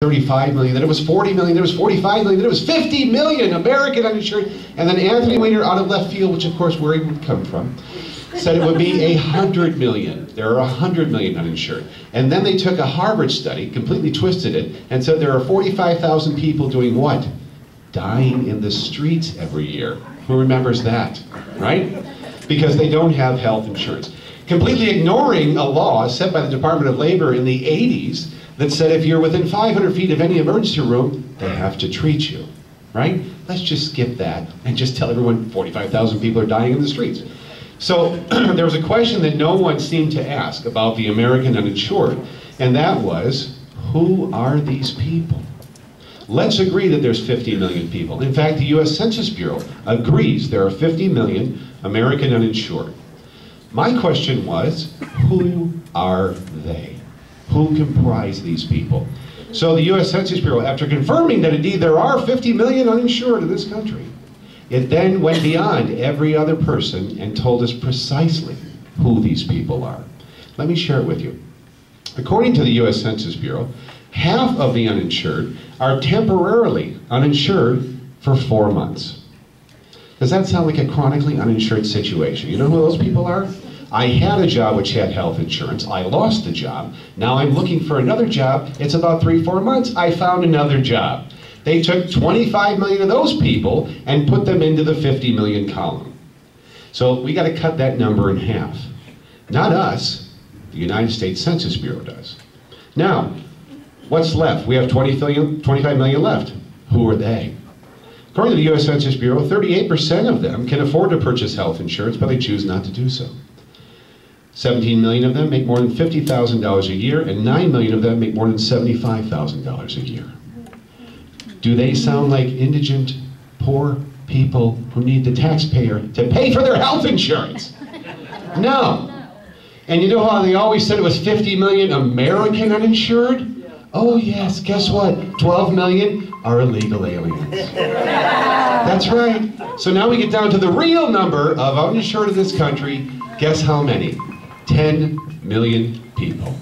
35 million, then it was 40 million, then it was 45 million, then it was 50 million American uninsured, and then Anthony Weiner, out of left field, which of course where he would come from, said it would be 100 million. There are 100 million uninsured. And then they took a Harvard study, completely twisted it, and said there are 45,000 people doing what? Dying in the streets every year. Who remembers that, right? Because they don't have health insurance. Completely ignoring a law set by the Department of Labor in the 80s that said if you're within 500 feet of any emergency room, they have to treat you, right? Let's just skip that and just tell everyone 45,000 people are dying in the streets. So there was a question that no one seemed to ask about the American uninsured, and that was, who are these people? Let's agree that there's 50 million people. In fact, the US Census Bureau agrees there are 50 million American uninsured. My question was, who are they? Who comprise these people? So the US Census Bureau, after confirming that indeed there are 50 million uninsured in this country, it then went beyond every other person and told us precisely who these people are. Let me share it with you. According to the US Census Bureau, half of the uninsured are temporarily uninsured for 4 months. Does that sound like a chronically uninsured situation? You know who those people are? I had a job which had health insurance. I lost the job. Now I'm looking for another job. It's about 3-4 months. I found another job. They took 25 million of those people and put them into the 50 million column. So we got to cut that number in half. Not us, the United States Census Bureau does. Now, what's left? We have 25 million left. Who are they? According to the US Census Bureau, 38% of them can afford to purchase health insurance, but they choose not to do so. 17 million of them make more than $50,000 a year, and 9 million of them make more than $75,000 a year. Do they sound like indigent, poor people who need the taxpayer to pay for their health insurance? No. And you know how they always said it was 50 million American uninsured? Oh yes, guess what? 12 million are illegal aliens. That's right. So now we get down to the real number of uninsured in this country. Guess how many? 10 million people.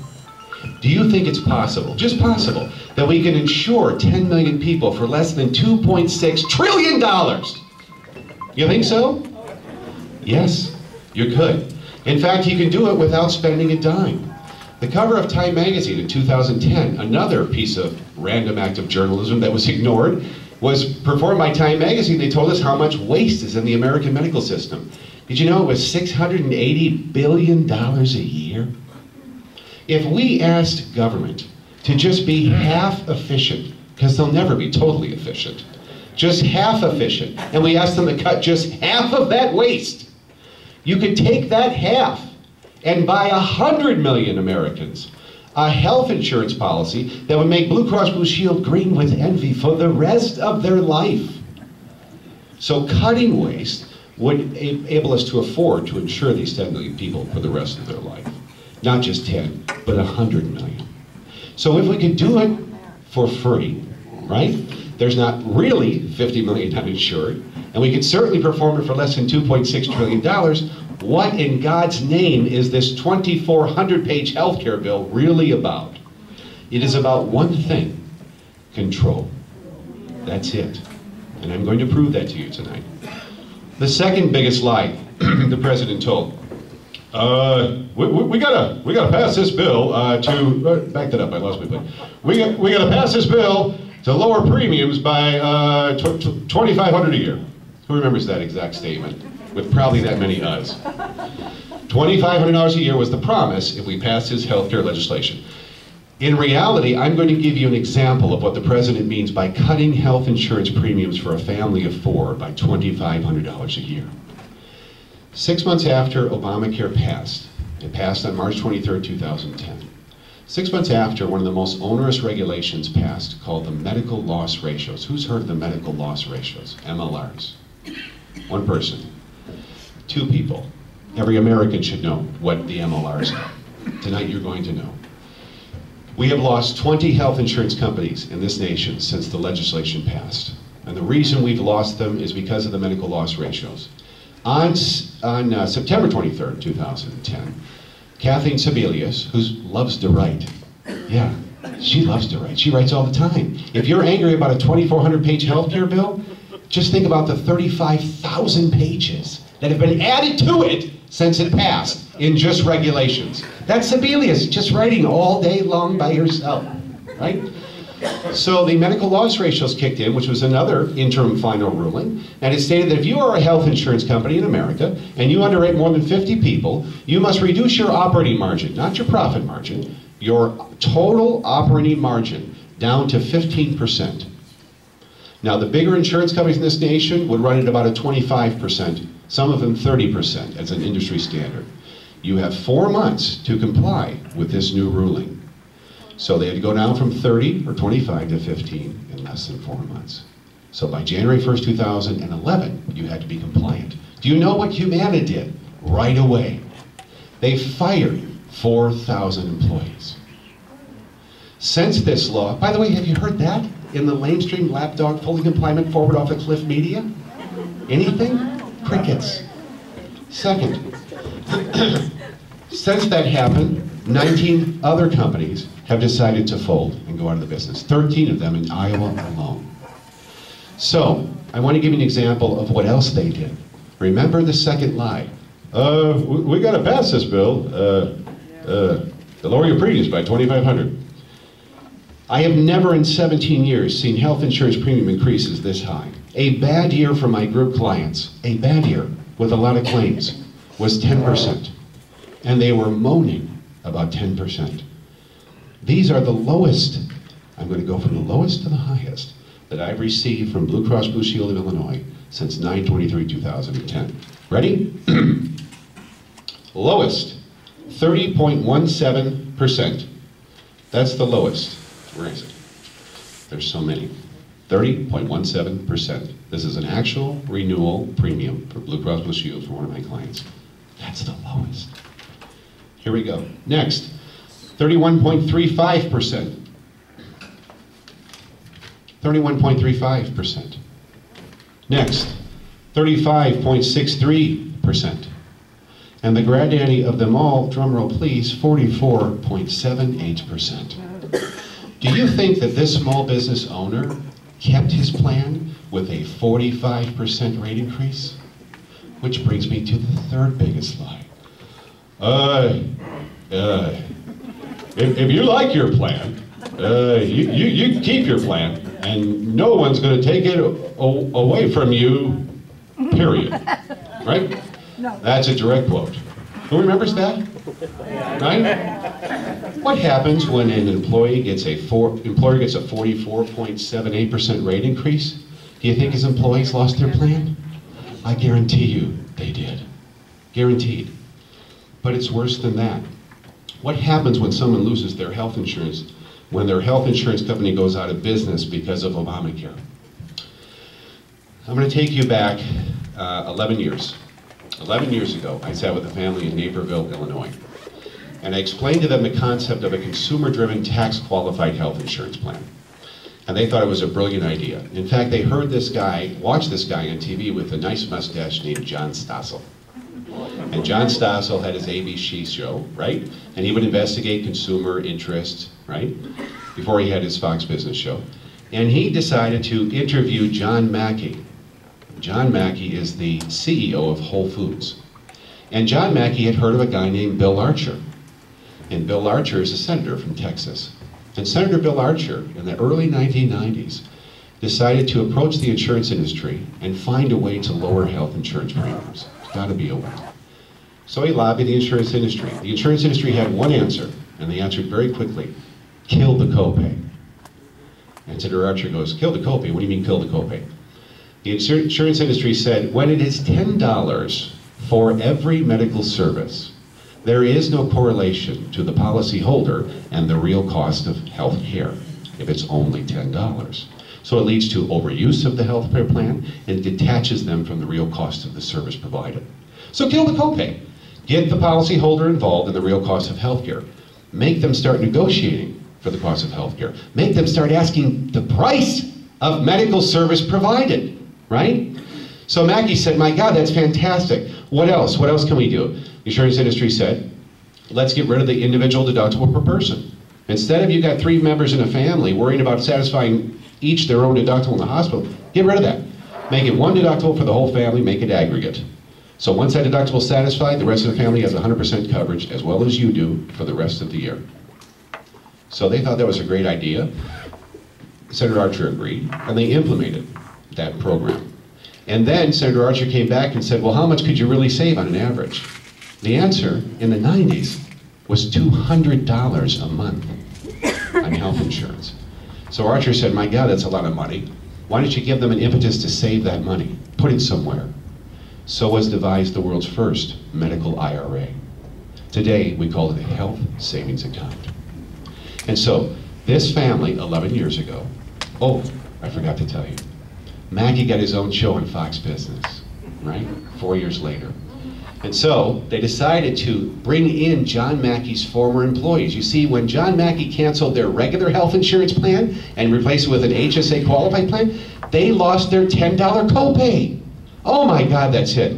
Do you think it's possible, just possible, that we can insure 10 million people for less than $2.6 trillion? You think so? Yes, you could. In fact, you can do it without spending a dime. The cover of Time magazine in 2010, another piece of random act of journalism that was ignored, was performed by Time magazine. They told us how much waste is in the American medical system. Did you know it was $680 billion a year? If we asked government to just be half efficient, because they'll never be totally efficient, just half efficient, and we asked them to cut just half of that waste, you could take that half and buy 100 million Americans a health insurance policy that would make Blue Cross Blue Shield green with envy for the rest of their life. So cutting waste would enable us to afford to insure these 10 million people for the rest of their life. Not just 10, but 100 million. So if we could do it for free, right? There's not really 50 million uninsured, and we could certainly perform it for less than $2.6 trillion. What in God's name is this 2,400-page healthcare bill really about? It is about one thing: control. That's it. And I'm going to prove that to you tonight. The second biggest lie the president told. We gotta pass this bill to back that up. I lost my place. We gotta pass this bill to lower premiums by $2,500 a year. Who remembers that exact statement? With probably that many us. $2,500 a year was the promise if we passed his healthcare legislation. In reality, I'm going to give you an example of what the president means by cutting health insurance premiums for a family of 4 by $2,500 a year. 6 months after Obamacare passed, it passed on March 23rd, 2010. 6 months after, one of the most onerous regulations passed, called the medical loss ratios. Who's heard of the medical loss ratios? MLRs. One person. 2 people. Every American should know what the MLRs are. Tonight you're going to know. We have lost 20 health insurance companies in this nation since the legislation passed. And the reason we've lost them is because of the medical loss ratios. On September 23rd, 2010, Kathleen Sebelius, who loves to write, yeah, She loves to write. She writes all the time. If you're angry about a 2,400-page healthcare bill, just think about the 35,000 pages that have been added to it since it passed in just regulations. That's Sebelius, just writing all day long by herself, right? So the medical loss ratios kicked in, which was another interim final ruling, and it stated that if you are a health insurance company in America and you underwrite more than 50 people, you must reduce your operating margin, not your profit margin, your total operating margin down to 15%. Now, the bigger insurance companies in this nation would run at about a 25%, some of them 30% as an industry standard. You have 4 months to comply with this new ruling. So they had to go down from 30 or 25 to 15 in less than 4 months. So by January 1st, 2011, you had to be compliant. Do you know what Humana did? Right away. They fired 4,000 employees. Since this law, by the way, have you heard that in the lamestream lapdog fully compliant forward off the cliff media? Anything? Crickets. Second, since that happened, 19 other companies have decided to fold and go out of the business. 13 of them in Iowa alone. So, I want to give you an example of what else they did. Remember the second lie. We got to pass this bill. To lower your premiums by $2,500. I have never in 17 years seen health insurance premium increases this high. A bad year for my group clients, a bad year with a lot of claims, was 10%. And they were moaning about 10%. These are the lowest, I'm going to go from the lowest to the highest, that I've received from Blue Cross Blue Shield of Illinois since 9/23/2010. Ready? Lowest, 30.17%. That's the lowest. Where is it? There's so many. 30.17%. This is an actual renewal premium for Blue Cross Blue Shield for one of my clients. That's the lowest. Here we go. Next, 31.35%. 31.35%. Next, 35.63%. And the granddaddy of them all, drumroll please, 44.78%. Do you think that this small business owner kept his plan with a 45% rate increase? Which brings me to the third biggest lie. If you like your plan, you keep your plan, and no one's going to take it away from you, period. Right? No. That's a direct quote. Who remembers that? Right? What happens when an employer gets a 44.78% rate increase? Do you think his employees lost their plan? I guarantee you they did. Guaranteed. But it's worse than that. What happens when someone loses their health insurance, when their health insurance company goes out of business because of Obamacare? I'm going to take you back 11 years. 11 years ago, I sat with a family in Naperville, Illinois, and I explained to them the concept of a consumer-driven tax-qualified health insurance plan. And they thought it was a brilliant idea. In fact, they heard this guy, watched this guy on TV with a nice mustache named John Stossel. And John Stossel had his ABC show, right? And he would investigate consumer interests, right? Before he had his Fox Business show. And he decided to interview John Mackey. John Mackey is the CEO of Whole Foods. And John Mackey had heard of a guy named Bill Archer. And Bill Archer is a senator from Texas. And Senator Bill Archer, in the early 1990s, decided to approach the insurance industry and find a way to lower health insurance premiums. There's got to be a way. So he lobbied the insurance industry. The insurance industry had one answer, and they answered very quickly: kill the copay. And Senator Archer goes, kill the copay? What do you mean kill the copay? The insurance industry said, when it is $10 for every medical service, there is no correlation to the policyholder and the real cost of health care if it's only $10. So it leads to overuse of the health care plan and detaches them from the real cost of the service provided. So kill the copay. Get the policyholder involved in the real cost of health care. Make them start negotiating for the cost of health care. Make them start asking the price of medical service provided. Right? So Mackey said, my God, that's fantastic. What else? What else can we do? The insurance industry said, let's get rid of the individual deductible per person. Instead of you got 3 members in a family worrying about satisfying each their own deductible in the hospital, get rid of that. Make it one deductible for the whole family, make it aggregate. So once that deductible is satisfied, the rest of the family has 100% coverage, as well as you do, for the rest of the year. So they thought that was a great idea. Senator Archer agreed, and they implemented that program. And then Senator Archer came back and said, well, how much could you really save on an average? The answer, in the 90s, was $200 a month on health insurance. So Archer said, my God, that's a lot of money. Why don't you give them an impetus to save that money? Put it somewhere. So was devised the world's first medical IRA. Today, we call it a health savings account. And so, this family, 11 years ago, oh, I forgot to tell you, Mackey got his own show on Fox Business, right? 4 years later. And so, they decided to bring in John Mackey's former employees. You see, when John Mackey canceled their regular health insurance plan and replaced it with an HSA qualified plan, they lost their $10 copay. Oh my God, that's it.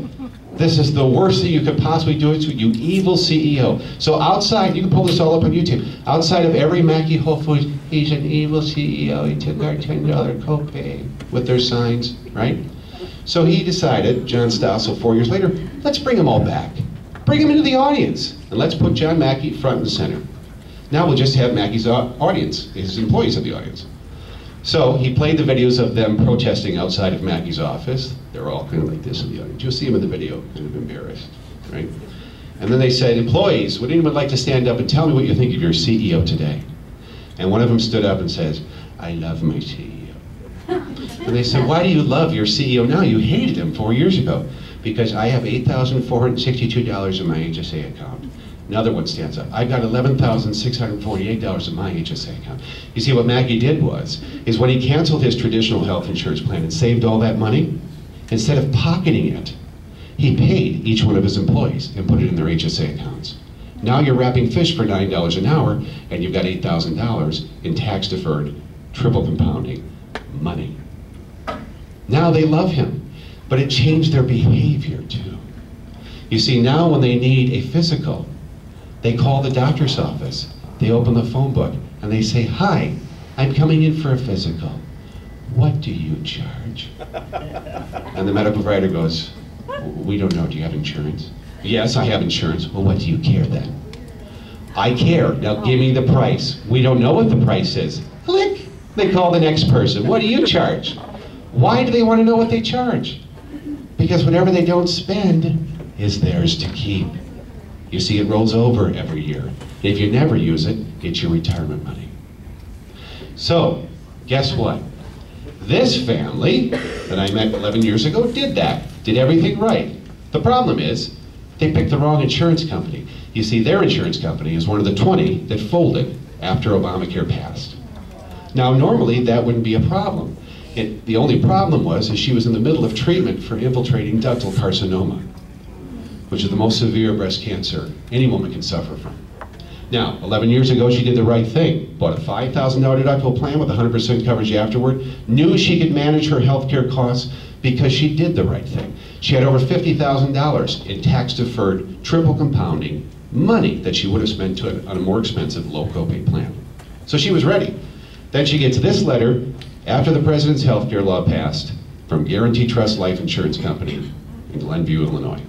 This is the worst thing you could possibly do it to, you evil CEO. So outside, you can pull this all up on YouTube, outside of every Mackey Whole Foods, he's an evil CEO, he took our $10 copay with their signs, right? So he decided, John Stossel, 4 years later, let's bring them all back. Bring them into the audience, and let's put John Mackey front and center. Now we'll just have Mackey's audience, his employees of the audience. So he played the videos of them protesting outside of Mackey's office. They're all kind of like this in the audience. You'll see them in the video, kind of embarrassed, right? And then they said, employees, would anyone like to stand up and tell me what you think of your CEO today? And one of them stood up and says, I love my CEO. And they said, why do you love your CEO now? You hated him 4 years ago. Because I have $8,462 in my HSA account. Another one stands up. I've got $11,648 in my HSA account. You see, what Mackey did is when he canceled his traditional health insurance plan and saved all that money, instead of pocketing it, he paid each one of his employees and put it in their HSA accounts. Now you're wrapping fish for $9 an hour, and you've got $8,000 in tax-deferred, triple compounding money. Now they love him, but it changed their behavior too. You see, now when they need a physical, they call the doctor's office, they open the phone book, and they say, hi, I'm coming in for a physical. What do you charge? And the medical provider goes, we don't know, do you have insurance? Yes, I have insurance. Well, what do you care then? I care, now give me the price. We don't know what the price is. Click, they call the next person. What do you charge? Why do they want to know what they charge? Because whatever they don't spend is theirs to keep. You see, it rolls over every year. If you never use it, it's your retirement money. So, guess what? This family that I met 11 years ago did that, did everything right. The problem is, they picked the wrong insurance company. You see, their insurance company is one of the 20 that folded after Obamacare passed. Now, normally, that wouldn't be a problem. The only problem was she was in the middle of treatment for infiltrating ductal carcinoma, which is the most severe breast cancer any woman can suffer from. Now, 11 years ago, she did the right thing. Bought a $5,000 deductible plan with 100% coverage afterward, knew she could manage her health care costs because she did the right thing. She had over $50,000 in tax-deferred, triple compounding money that she would have spent on a more expensive low copay plan. So she was ready. Then she gets this letter after the president's health care law passed from Guarantee Trust Life Insurance Company in Glenview, Illinois.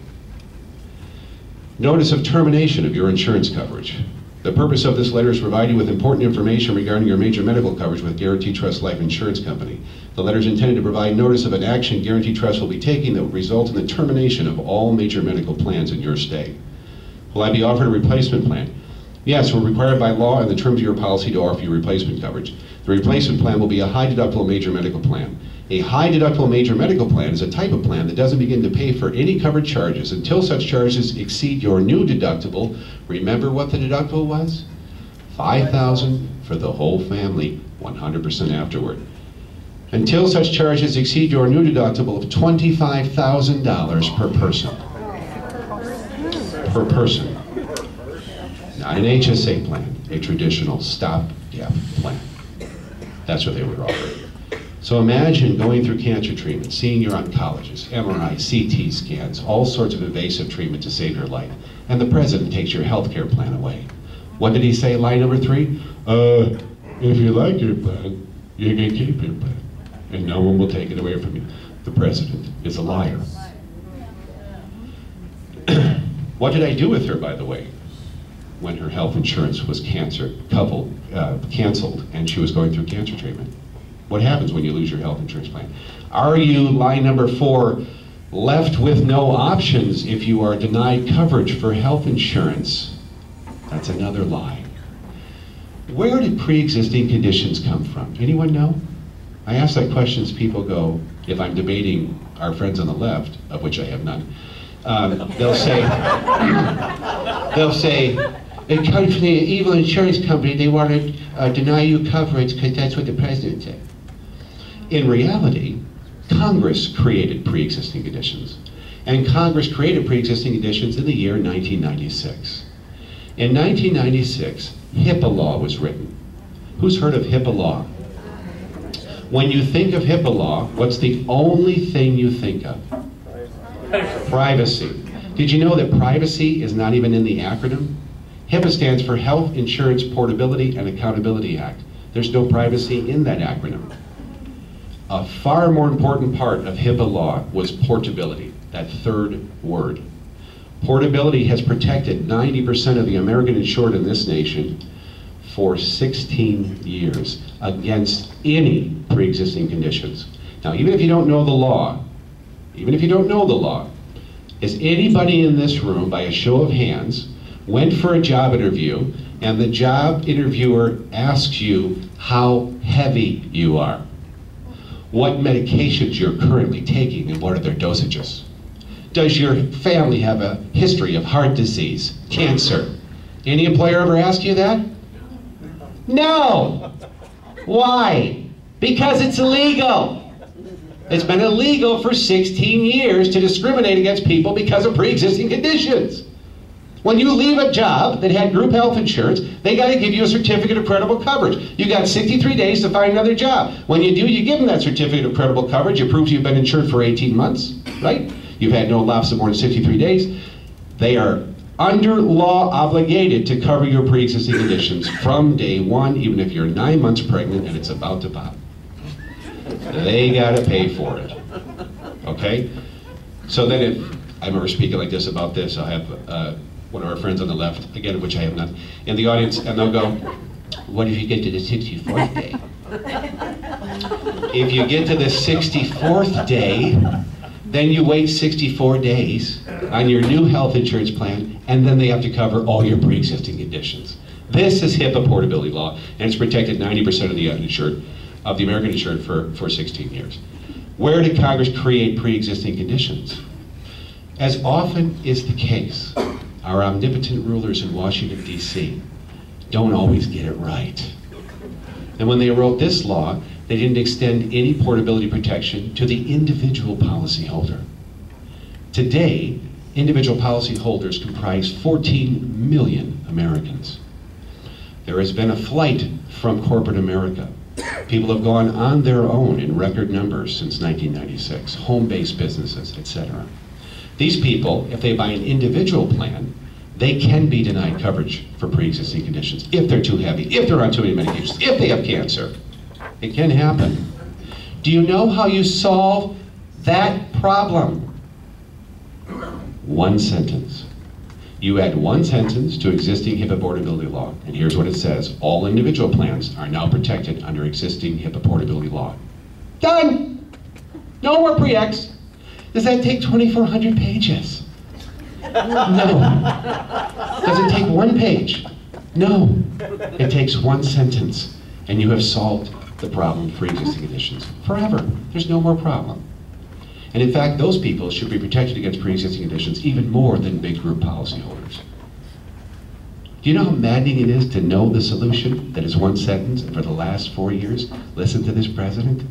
Notice of termination of your insurance coverage. The purpose of this letter is to provide you with important information regarding your major medical coverage with Guarantee Trust Life Insurance Company. The letter is intended to provide notice of an action Guarantee Trust will be taking that will result in the termination of all major medical plans in your state. Will I be offered a replacement plan? Yes, we're required by law and the terms of your policy to offer you replacement coverage. The replacement plan will be a high deductible major medical plan. A high deductible major medical plan is a type of plan that doesn't begin to pay for any covered charges until such charges exceed your new deductible. Remember what the deductible was? $5,000 for the whole family, 100% afterward. Until such charges exceed your new deductible of $25,000 per person. Per person. Not an HSA plan, a traditional stopgap plan. That's what they were offering. So imagine going through cancer treatment, seeing your oncologist, MRI, CT scans, all sorts of invasive treatment to save your life, and the president takes your health care plan away. What did he say, line number 3? If you like your plan, you can keep your plan. And no one will take it away from you. The president is a liar. What did I do with her, by the way, when her health insurance was canceled and she was going through cancer treatment? What happens when you lose your health insurance plan? Are you, line number 4, left with no options if you are denied coverage for health insurance? That's another lie. Where did pre-existing conditions come from? Anyone know? I ask that question as people go, if I'm debating our friends on the left, of which I have none, they'll say, it comes from the evil insurance company, they want to deny you coverage because that's what the president said. In reality, Congress created pre-existing conditions. And Congress created pre-existing conditions in the year 1996. In 1996, HIPAA law was written. Who's heard of HIPAA law? When you think of HIPAA law, what's the only thing you think of? Privacy. Did you know that privacy is not even in the acronym? HIPAA stands for Health Insurance Portability and Accountability Act. There's no privacy in that acronym. A far more important part of HIPAA law was portability, that third word. Portability has protected 90% of the American insured in this nation for 16 years against any pre-existing conditions. Now, even if you don't know the law, is anybody in this room, by a show of hands, went for a job interview and the job interviewer asks you how heavy you are, what medications you're currently taking and what are their dosages? Does your family have a history of heart disease, cancer? Any employer ever ask you that? No! Why? Because it's illegal. It's been illegal for 16 years to discriminate against people because of pre-existing conditions. When you leave a job that had group health insurance, they got to give you a certificate of credible coverage. You got 63 days to find another job. When you do, you give them that certificate of credible coverage. It proves you've been insured for 18 months, right? You've had no lapse of more than 63 days. They are under law obligated to cover your pre-existing conditions from day one, even if you're 9 months pregnant and it's about to pop. They got to pay for it, okay? So then if I remember speaking like this about this, I'll have one of our friends on the left, again, which I have not, in the audience, and they'll go, what if you get to the 64th day? If you get to the 64th day, then you wait 64 days on your new health insurance plan, and then they have to cover all your pre-existing conditions. This is HIPAA portability law, and it's protected 90% of the uninsured, of the American insured for 16 years. Where did Congress create pre-existing conditions? As often is the case, our omnipotent rulers in Washington, D.C. don't always get it right. And when they wrote this law, they didn't extend any portability protection to the individual policyholder. Today, individual policyholders comprise 14 million Americans. There has been a flight from corporate America. People have gone on their own in record numbers since 1996, home-based businesses, etc. These people, if they buy an individual plan, they can be denied coverage for pre-existing conditions if they're too heavy, if they're on too many medications, if they have cancer. It can happen. Do you know how you solve that problem? One sentence. You add one sentence to existing HIPAA portability law, and here's what it says. All individual plans are now protected under existing HIPAA portability law. Done! No more pre-ex. Does that take 2,400 pages? No. Does it take 1 page? No. It takes one sentence, and you have solved the problem for existing conditions forever. There's no more problem. And in fact, those people should be protected against pre-existing conditions even more than big group policyholders. Do you know how maddening it is to know the solution that is one sentence, and for the last 4 years, listen to this president?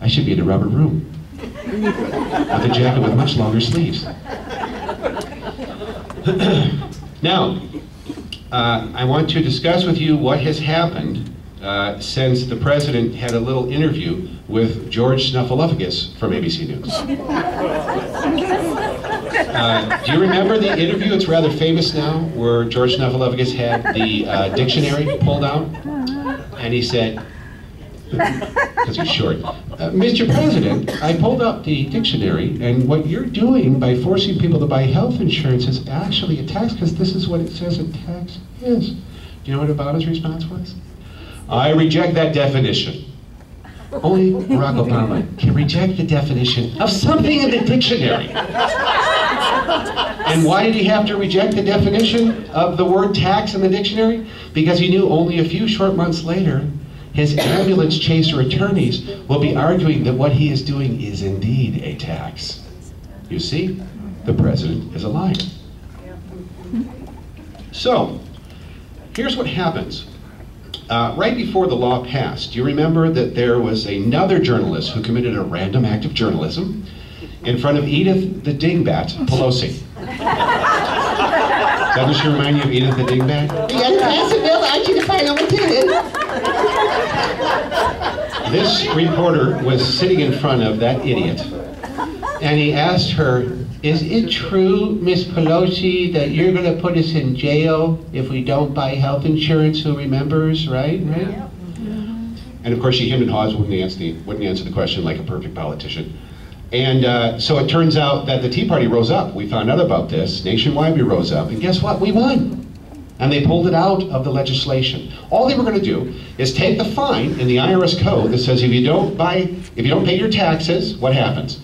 I should be in a rubber room with a jacket with much longer sleeves. Now, I want to discuss with you what has happened since the president had a little interview with George Snuffleupagus from ABC News. Do you remember the interview? It's rather famous now, where George Stephanopoulos had the dictionary pulled out, and he said, because he's short, Mr. President, I pulled up the dictionary, and what you're doing by forcing people to buy health insurance is actually a tax, because this is what it says a tax is. Do you know what Obama's response was? I reject that definition. Only Barack Obama can reject the definition of something in the dictionary. And why did he have to reject the definition of the word tax in the dictionary? Because he knew only a few short months later, his ambulance chaser attorneys will be arguing that what he is doing is indeed a tax. You see, the president is a liar. So, here's what happens. Right before the law passed, do you remember that there was another journalist who committed a random act of journalism in front of Edith the Dingbat Pelosi? Doesn't she remind you of Edith the Dingbat? Yes, pass the bill, aren't you the final lieutenant? This reporter was sitting in front of that idiot, and he asked her, is it true, Miss Pelosi, that you're going to put us in jail if we don't buy health insurance? Who remembers, right? Yeah. And of course, she hemmed and hawed, wouldn't answer the question like a perfect politician. And so it turns out that the Tea Party rose up. We found out about this. Nationwide, we rose up. And guess what? We won. And they pulled it out of the legislation. All they were going to do is take the fine in the IRS code that says if you don't pay your taxes, what happens?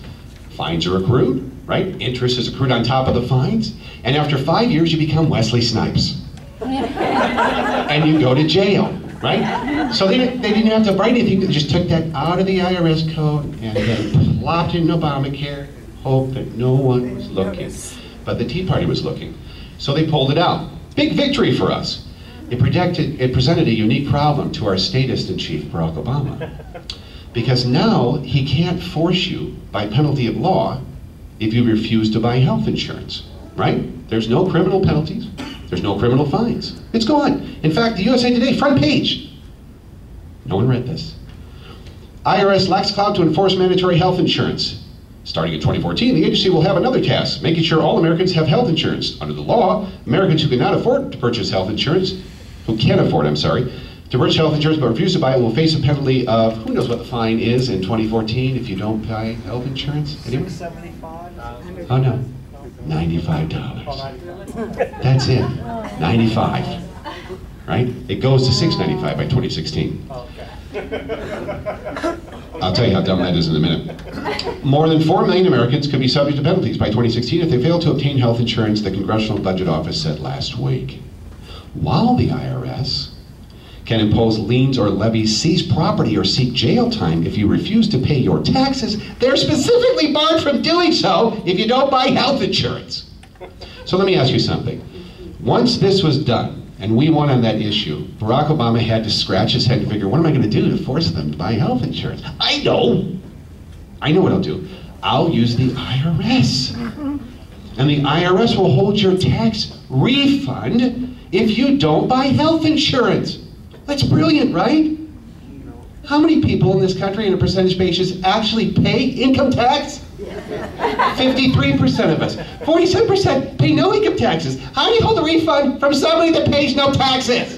Fines are accrued. Right? Interest is accrued on top of the fines, and after 5 years you become Wesley Snipes. And you go to jail, right? So they didn't have to write anything, they just took that out of the IRS code and then plopped it in Obamacare, hoped that no one was looking. But the Tea Party was looking. So they pulled it out. Big victory for us. It presented a unique problem to our statist in chief, Barack Obama. Because now he can't force you by penalty of law if you refuse to buy health insurance, right? There's no criminal penalties, there's no criminal fines. It's gone. In fact, the USA Today front page, no one read this. IRS lacks clout to enforce mandatory health insurance. Starting in 2014, the agency will have another task, making sure all Americans have health insurance. Under the law, Americans who cannot afford to purchase health insurance, to purchase health insurance but refuse to buy it will face a penalty of, who knows what the fine is in 2014 if you don't buy health insurance? Anyone? Oh no, $95. That's it, 95, right? It goes to $6.95 by 2016. I'll tell you how dumb that is in a minute. More than 4 million Americans could be subject to penalties by 2016 if they fail to obtain health insurance, the Congressional Budget Office said last week. While the IRS can impose liens or levy, seize property, or seek jail time if you refuse to pay your taxes, they're specifically barred from doing so if you don't buy health insurance. So let me ask you something. Once this was done, and we won on that issue, Barack Obama had to scratch his head and figure, what am I going to do to force them to buy health insurance? I know what I'll do. I'll use the IRS. And the IRS will hold your tax refund if you don't buy health insurance. That's brilliant, right? How many people in this country on a percentage basis actually pay income tax? 53% of us. 47% pay no income taxes. How do you hold a refund from somebody that pays no taxes?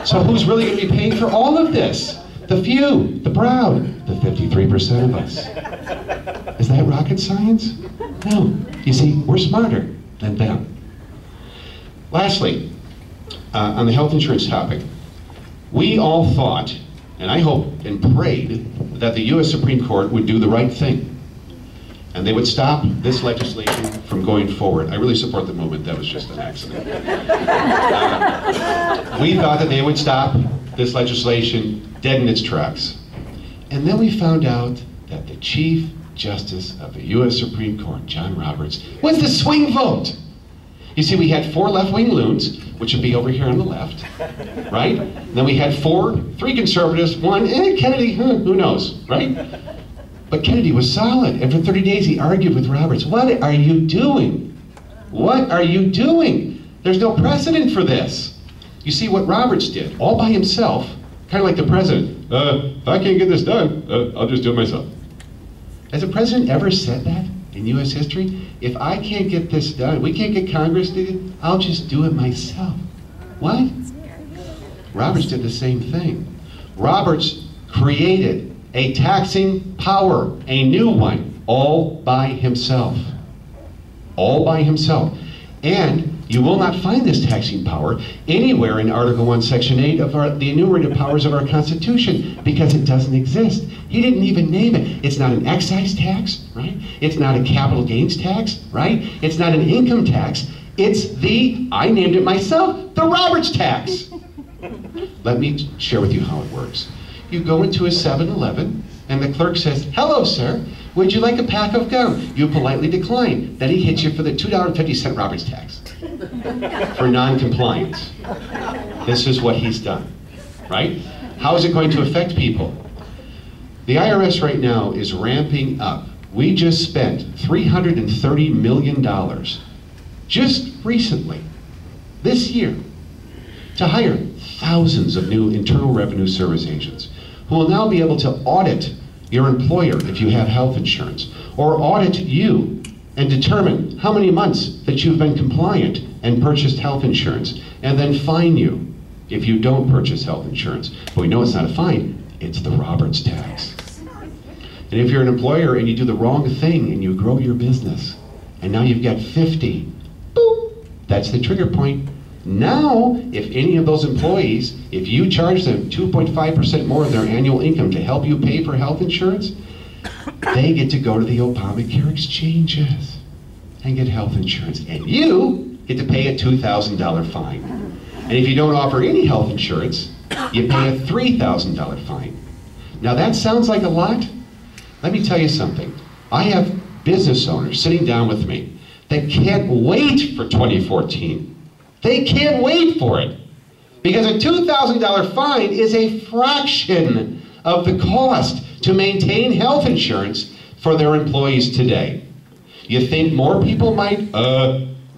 So who's really going to be paying for all of this? The few, the proud, the 53% of us. Is that rocket science? No. You see, we're smarter than them. Lastly, on the health insurance topic, we all thought, and I hoped and prayed, that the U.S. Supreme Court would do the right thing. And they would stop this legislation from going forward. I really support the movement, that was just an accident. We thought that they would stop this legislation dead in its tracks. And then we found out that the Chief Justice of the U.S. Supreme Court, John Roberts, was the swing vote. You see, we had 4 left-wing loons, which would be over here on the left, right? And then we had 3 conservatives, 1, Kennedy, who knows, right? But Kennedy was solid, and for 30 days he argued with Roberts. What are you doing? What are you doing? There's no precedent for this. You see, what Roberts did, all by himself, kind of like the president, if I can't get this done, I'll just do it myself. Has the president ever said that? in U.S. history? If I can't get this done, we can't get Congress to do it, I'll just do it myself. What? Roberts did the same thing. Roberts created a taxing power, a new one, all by himself. All by himself. And you will not find this taxing power anywhere in Article 1, Section 8 of the enumerated powers of our Constitution, because it doesn't exist. He didn't even name it. It's not an excise tax, right? It's not a capital gains tax, right? It's not an income tax. It's I named it myself, the Roberts tax. Let me share with you how it works. You go into a 7-Eleven, and the clerk says, "Hello, sir. Would you like a pack of gum?" You politely decline. Then he hits you for the $2.50 Roberts tax for non-compliance. This is what he's done, right? How is it going to affect people? The IRS right now is ramping up. We just spent $330 million just recently, this year, to hire thousands of new Internal Revenue Service agents who will now be able to audit your employer if you have health insurance, or audit you and determine how many months that you've been compliant and purchased health insurance, and then fine you if you don't purchase health insurance. But we know it's not a fine, it's the Roberts tax. And if you're an employer and you do the wrong thing and you grow your business, and now you've got 50, boop, that's the trigger point. Now, if any of those employees, if you charge them 2.5% more of their annual income to help you pay for health insurance, they get to go to the Obamacare exchanges and get health insurance. And you get to pay a $2,000 fine. And if you don't offer any health insurance, you pay a $3,000 fine. Now that sounds like a lot. Let me tell you something. I have business owners sitting down with me that can't wait for 2014. They can't wait for it, because a $2,000 fine is a fraction of the cost to maintain health insurance for their employees today. You think more people might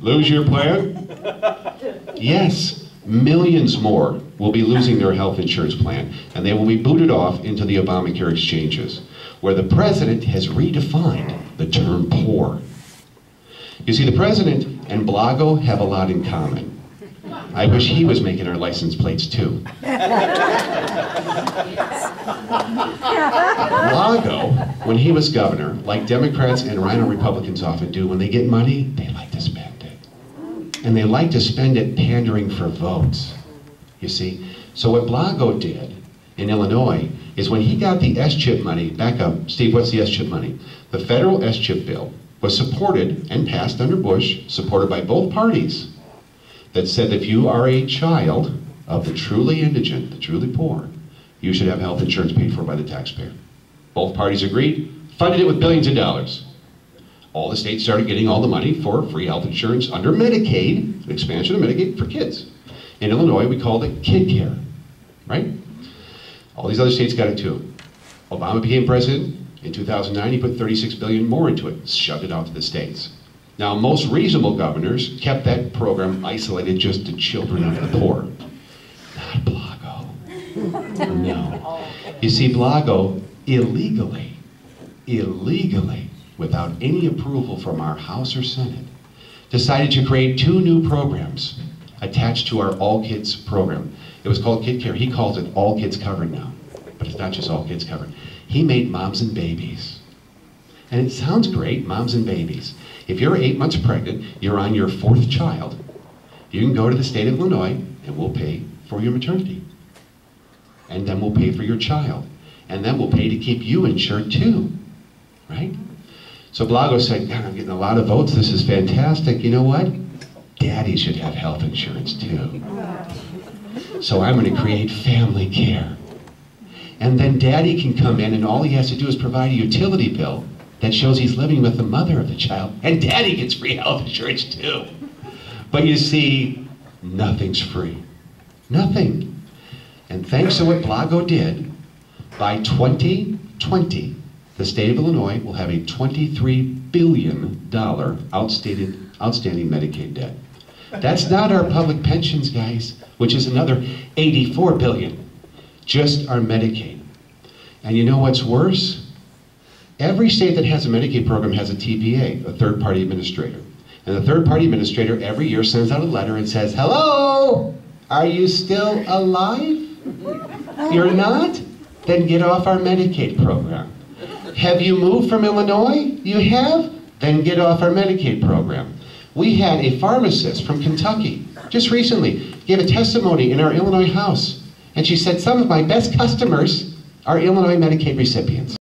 lose your plan? Yes, millions more will be losing their health insurance plan, and they will be booted off into the Obamacare exchanges, where the president has redefined the term poor. You see, the president and Blago have a lot in common. I wish he was making our license plates too. Blago, when he was governor, like Democrats and Rhino Republicans often do, when they get money, they like to spend it. And they like to spend it pandering for votes, you see. So what Blago did in Illinois is, when he got the S-chip money, back up, Steve, what's the S-chip money? The federal S-chip bill was supported and passed under Bush, supported by both parties, that said that if you are a child of the truly indigent, the truly poor, you should have health insurance paid for by the taxpayer. Both parties agreed, funded it with billions of dollars. All the states started getting all the money for free health insurance under Medicaid, an expansion of Medicaid for kids. In Illinois, we called it Kid Care, right? All these other states got it too. Obama became president. In 2009, he put $36 billion more into it, shoved it out to the states. Now, most reasonable governors kept that program isolated just to children of the poor. Not Blago. No. You see, Blago illegally, without any approval from our House or Senate, decided to create 2 new programs attached to our All Kids program. It was called Kid Care. He calls it All Kids Covered now. But it's not just All Kids Covered. He made moms and babies. And it sounds great, moms and babies. If you're 8 months pregnant, you're on your 4th child, you can go to the state of Illinois and we'll pay for your maternity. And then we'll pay for your child. And then we'll pay to keep you insured too, right? So Blago said, God, I'm getting a lot of votes, this is fantastic. You know what? Daddy should have health insurance too. So I'm going to create family care. And then daddy can come in and all he has to do is provide a utility bill that shows he's living with the mother of the child, and daddy gets free health insurance too. But you see, nothing's free. Nothing. And thanks to what Blago did, by 2020, the state of Illinois will have a $23 billion outstanding Medicaid debt. That's not our public pensions, guys, which is another $84 billion. Just our Medicaid. And you know what's worse? Every state that has a Medicaid program has a TPA, a third-party administrator. And the third-party administrator every year sends out a letter and says, hello, are you still alive? You're not? Then get off our Medicaid program. Have you moved from Illinois? You have? Then get off our Medicaid program. We had a pharmacist from Kentucky just recently gave a testimony in our Illinois House. And she said, some of my best customers are Illinois Medicaid recipients.